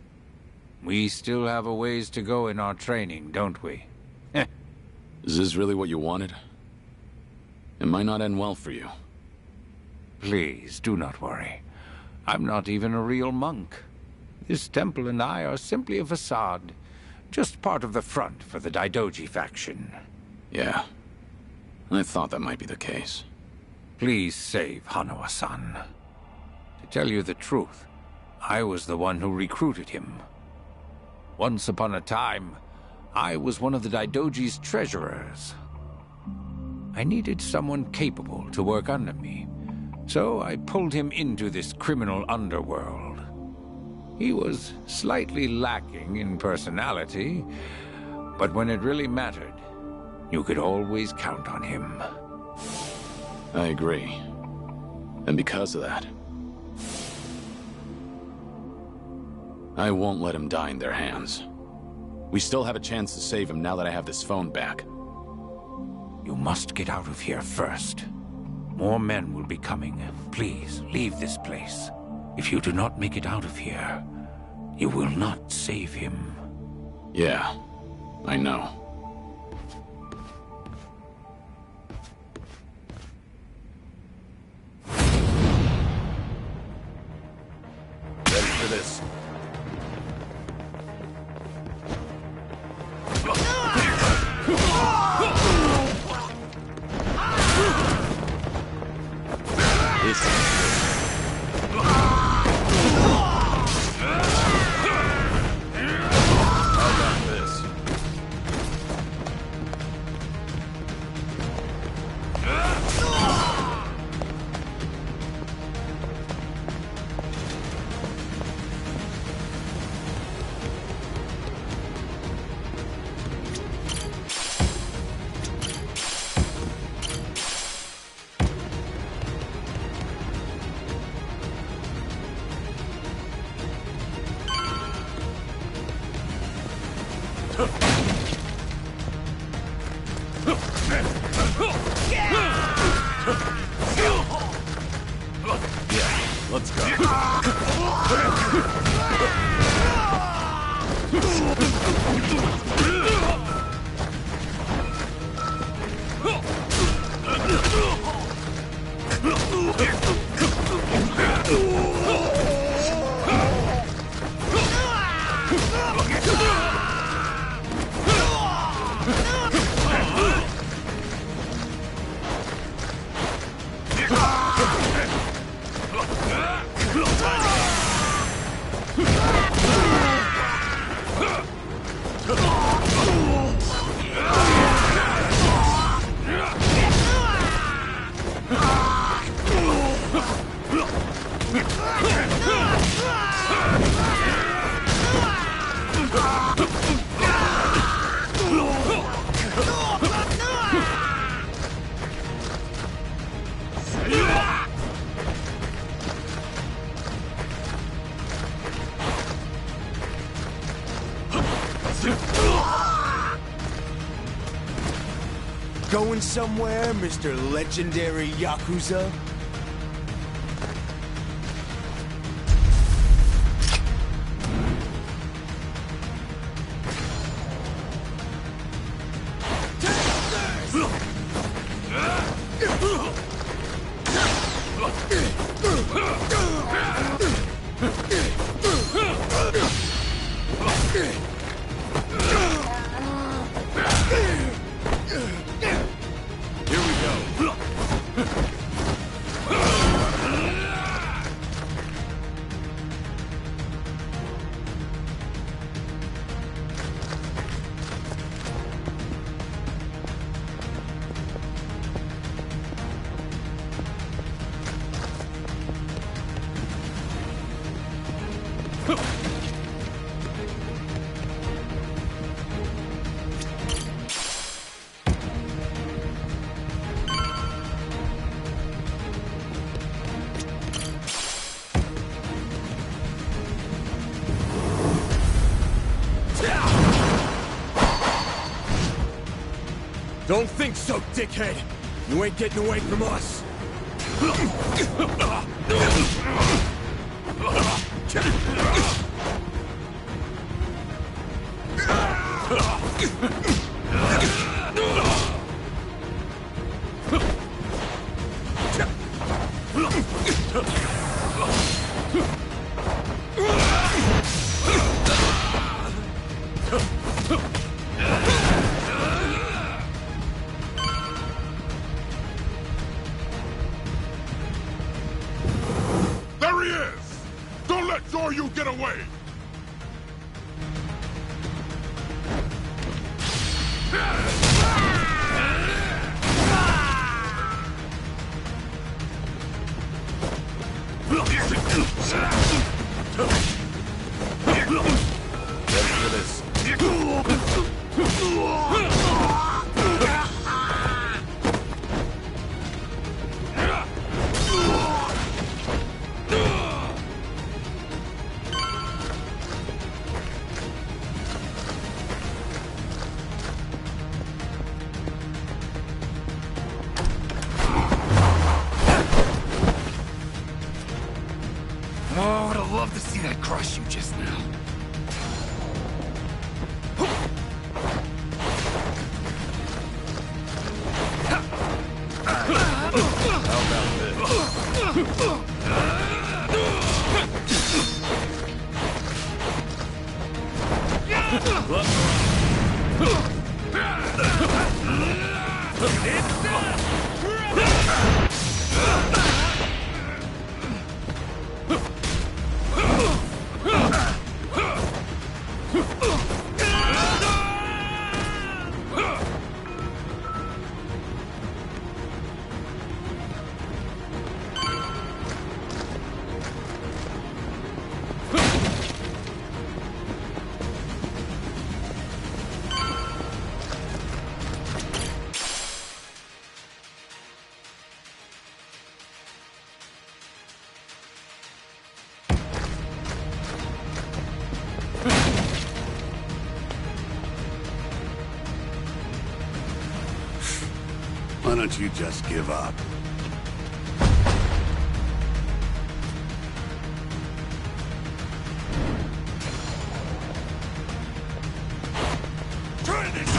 We still have a ways to go in our training, don't we? Is this really what you wanted? It might not end well for you. Please, do not worry. I'm not even a real monk. This temple and I are simply a facade. Just part of the front for the Daidoji faction. Yeah. I thought that might be the case. Please save Hanawa-san. To tell you the truth, I was the one who recruited him. Once upon a time, I was one of the Daidoji's treasurers. I needed someone capable to work under me, so I pulled him into this criminal underworld. He was slightly lacking in personality, but when it really mattered, you could always count on him. I agree. And because of that, I won't let him die in their hands. We still have a chance to save him now that I have this phone back. You must get out of here first. More men will be coming. Please, leave this place. If you do not make it out of here, you will not save him. Yeah, I know. Ready for this. Let's go. Going somewhere, Mr. Legendary Yakuza? Don't think so, dickhead! You ain't getting away from us! There he is! Don't let Zoryu get away! Oh, I would have loved to see that crush you just now. Why don't you just give up? Try this!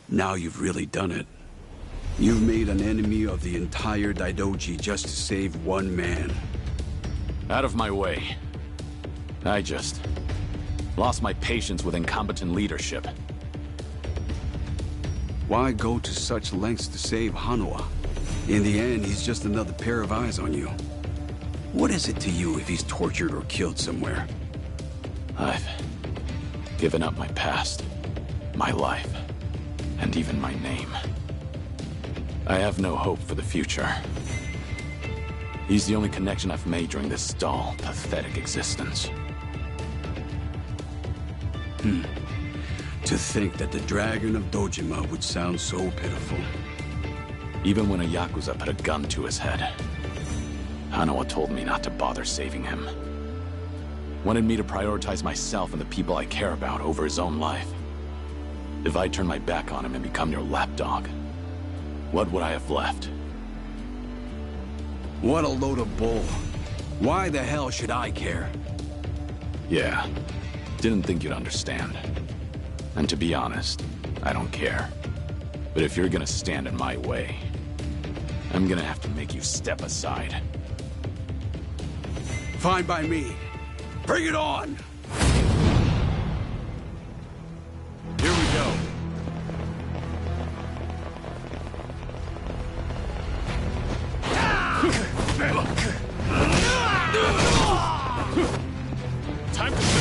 Now you've really done it. You've made an enemy of the entire Daidoji just to save one man. Out of my way. I just lost my patience with incompetent leadership. Why go to such lengths to save Hanoa? In the end, he's just another pair of eyes on you. What is it to you if he's tortured or killed somewhere? I've given up my past, my life, and even my name. I have no hope for the future. He's the only connection I've made during this dull, pathetic existence. To think that the Dragon of Dojima would sound so pitiful. Even when a Yakuza put a gun to his head, Hanoa told me not to bother saving him. Wanted me to prioritize myself and the people I care about over his own life. If I turn my back on him and become your lapdog, what would I have left? What a load of bull. Why the hell should I care? Yeah, didn't think you'd understand. And to be honest, I don't care. But if you're gonna stand in my way, I'm gonna have to make you step aside. Fine by me. Bring it on! Here we go. Time to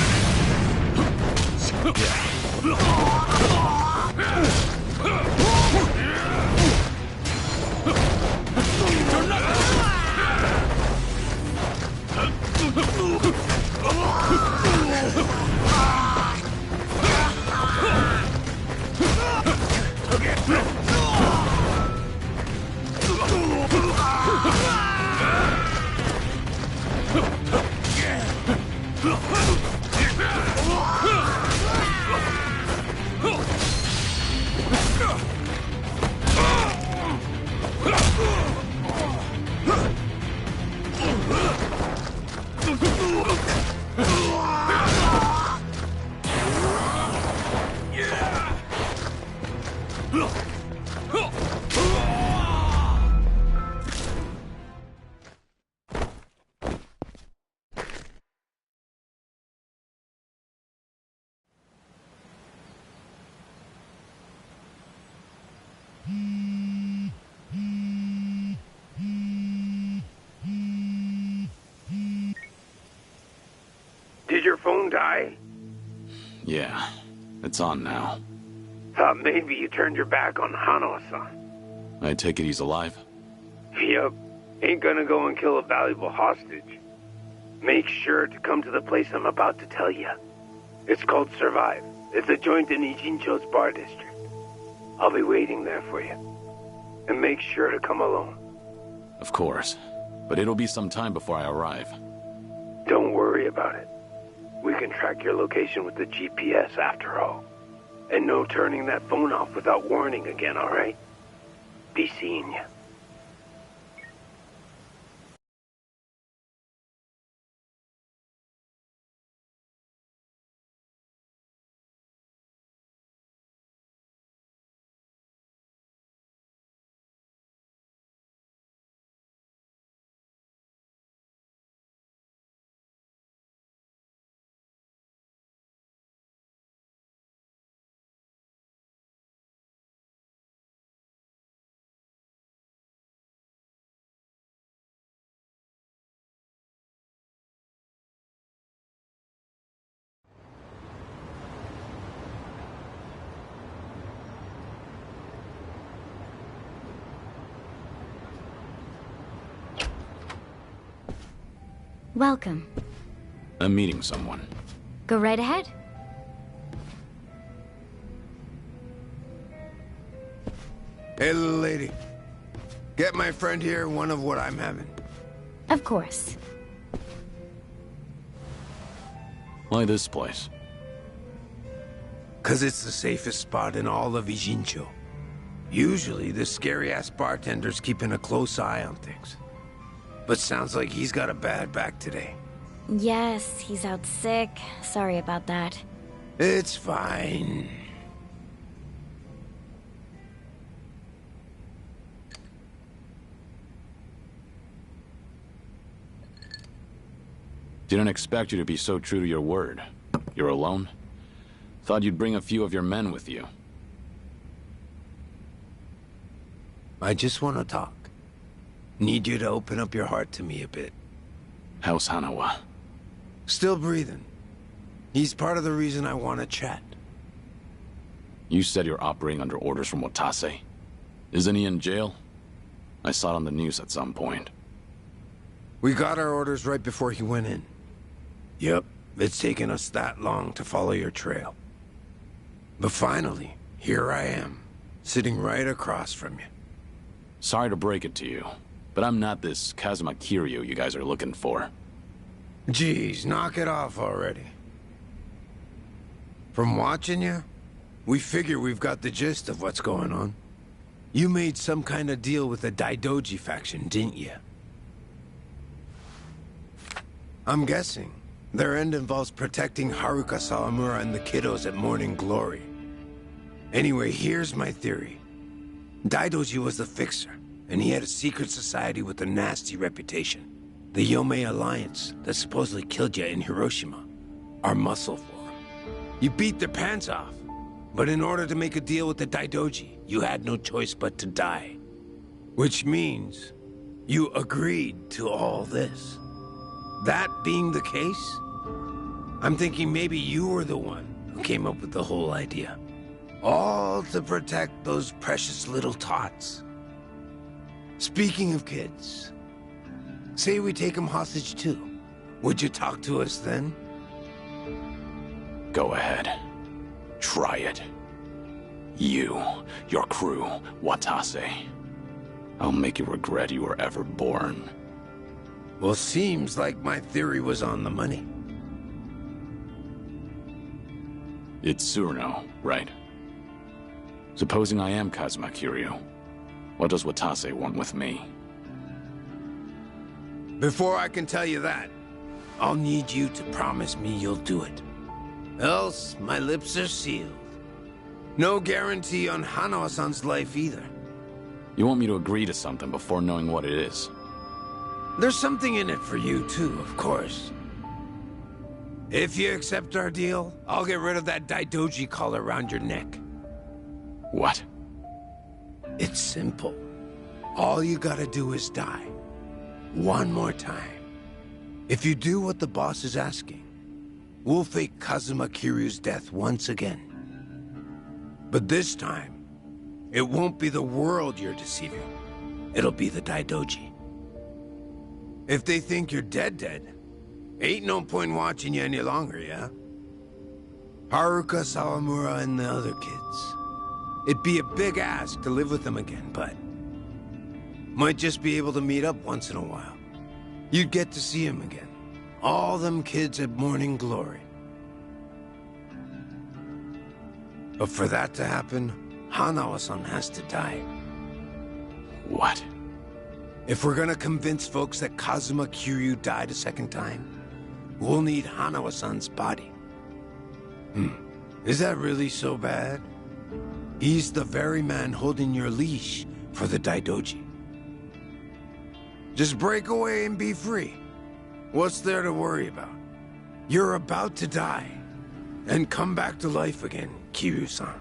Did your phone die? Yeah, it's on now. Thought maybe you turned your back on Hanoa-san. I take it he's alive? Yep. Ain't gonna go and kill a valuable hostage. Make sure to come to the place I'm about to tell you. It's called Survive. It's a joint in Ijincho's bar district. I'll be waiting there for you. And make sure to come alone. Of course. But it'll be some time before I arrive. Don't worry about it. We can track your location with the GPS after all. And no turning that phone off without warning again, alright? Be seeing you. Welcome. I'm meeting someone. Go right ahead. Hey, little lady. Get my friend here one of what I'm having. Of course. Why this place? 'Cause it's the safest spot in all of Ijincho. Usually, the scary-ass bartender's keeping a close eye on things. But sounds like he's got a bad back today. Yes, he's out sick. Sorry about that. It's fine. Didn't expect you to be so true to your word. You're alone? Thought you'd bring a few of your men with you. I just want to talk. Need you to open up your heart to me a bit. How's Hanawa? Still breathing. He's part of the reason I want to chat. You said you're operating under orders from Watase. Isn't he in jail? I saw it on the news at some point. We got our orders right before he went in. Yep, it's taken us that long to follow your trail. But finally, here I am, sitting right across from you. Sorry to break it to you, but I'm not this Kazuma Kiryu you guys are looking for. Jeez, knock it off already. From watching you, we figure we've got the gist of what's going on. You made some kind of deal with the Daidoji faction, didn't you? I'm guessing their end involves protecting Haruka Sawamura and the kiddos at Morning Glory. Anyway, here's my theory. Daidoji was the fixer, and he had a secret society with a nasty reputation. The Yomei Alliance that supposedly killed you in Hiroshima. Our muscle for him. You beat their pants off, but in order to make a deal with the Daidoji, you had no choice but to die. Which means you agreed to all this. That being the case, I'm thinking maybe you were the one who came up with the whole idea. All to protect those precious little tots. Speaking of kids, say we take them hostage too. Would you talk to us then? Go ahead. Try it. You, your crew, Watase. I'll make you regret you were ever born. Well, seems like my theory was on the money. It's Tsuruno, right? Supposing I am Kazuma Kiryu, what does Watase want with me? Before I can tell you that, I'll need you to promise me you'll do it. Else, my lips are sealed. No guarantee on Hanawa-san's life either. You want me to agree to something before knowing what it is? There's something in it for you too, of course. If you accept our deal, I'll get rid of that Daidoji collar around your neck. What? It's simple. All you gotta do is die. One more time. If you do what the boss is asking, we'll fake Kazuma Kiryu's death once again. But this time, it won't be the world you're deceiving. It'll be the Daidoji. If they think you're dead, ain't no point watching you any longer, yeah? Haruka, Sawamura, and the other kids. It'd be a big ask to live with them again, but might just be able to meet up once in a while. You'd get to see them again. All them kids at Morning Glory. But for that to happen, Hanawa-san has to die. What? If we're gonna convince folks that Kazuma Kiryu died a second time, we'll need Hanawa-san's body. Is that really so bad? He's the very man holding your leash for the Daidoji. Just break away and be free. What's there to worry about? You're about to die, and come back to life again, Kiryu-san.